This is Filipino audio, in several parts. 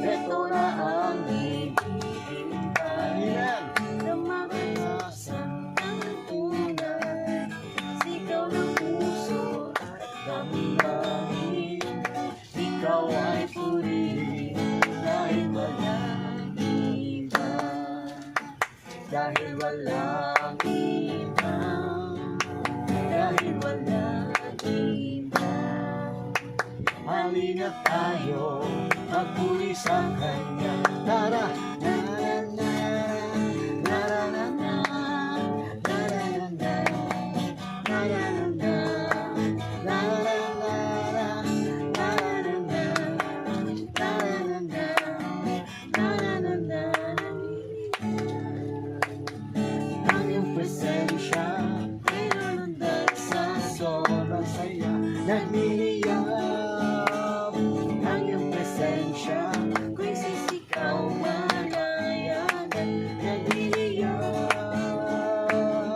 Ito na ang hinihintay na maranasan ang tunay. Sigaw ng puso at damdamin, ikaw ay purihin dahil walang iba. Dahil walang iba. Dahil walang iba. Halina tayo magpuri sa Kanya. Tara! Ang iyong presensya ay nanundan sa sobrang saya. Nagliliyab ang iyong presensya, ko'y sisigaw malayanan. Nagliliyab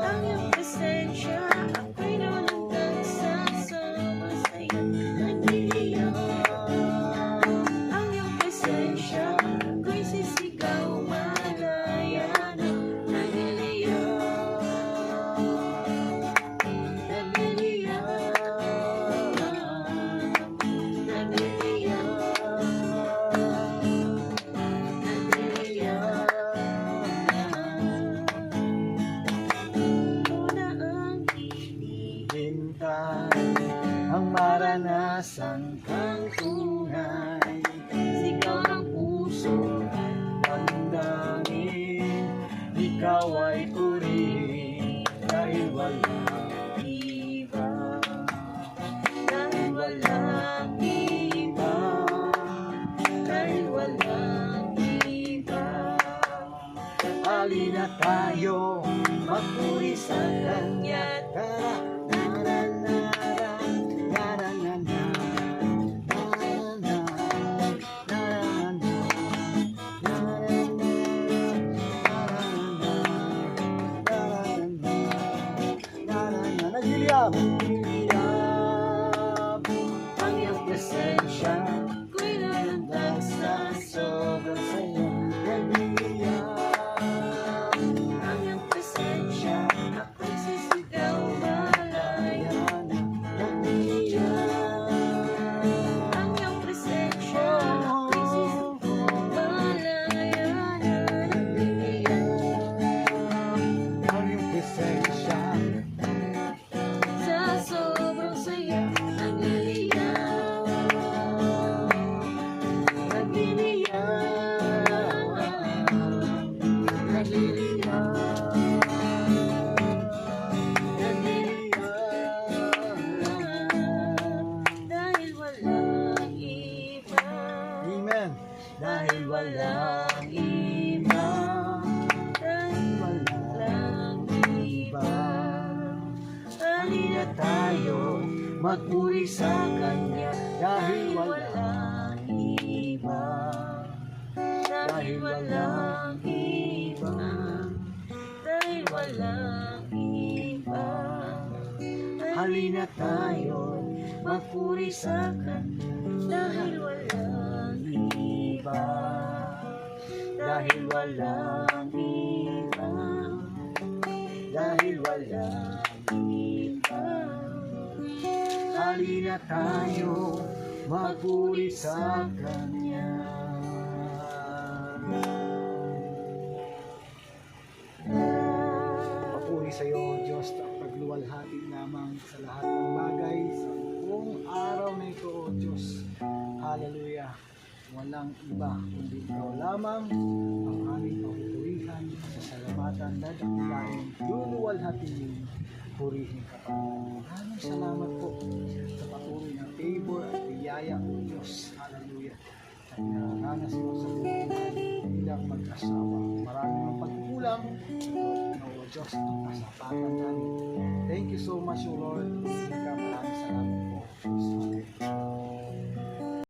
ang iyong presensya, ako'y nanundan sa sobrang saya. Nagliliyab ang iyong presensya, ko'y sisigaw malayanan. Ang maranasan kang tunay, sigaw ng puso at damdamin, ikaw ay purihin dahil walang iba. Dahil walang iba. Dahil walang iba. Halina tayo magpuri sa Kanya. Tara! Nagliliyab ang iyong presensya, ko'y nanundan sa sobrang saya. Nagliliyab ang iyong presensya, ako'y sisigaw malayanan. Nagliliyab ang iyong presensya, ako'y sisigaw malayanan. Nagliliyab ang iyong presensya, dahil walang iba. Dahil walang iba. Halina tayo magpuri sa Kanya. Dahil walang iba. Dahil walang iba. Dahil walang iba. Halina tayo magpuri sa Kanya. Dahil walang iba. Dahil walang iba. Dahil walang iba. Halina tayo magpuri sa Kanya. Papuri sa iyo, Diyos, at pagluwalhati lamang sa lahat ng bagay sa buong araw na ito, O Diyos. Hallelujah. Walang iba kundi ikaw lamang ang aming papurihan sa salamatan na dakilain, luluwalhatiin, purihin ka pa. Maraming salamat po sa patuloy na favor at biyaya o Diyos. Hallelujah. At nararanas mo sa buhay bilang mag-asawa. Maraming ang pagkukulang, O Diyos, ang kasapatan namin. Thank you so much, O Lord. Maraming salamat po.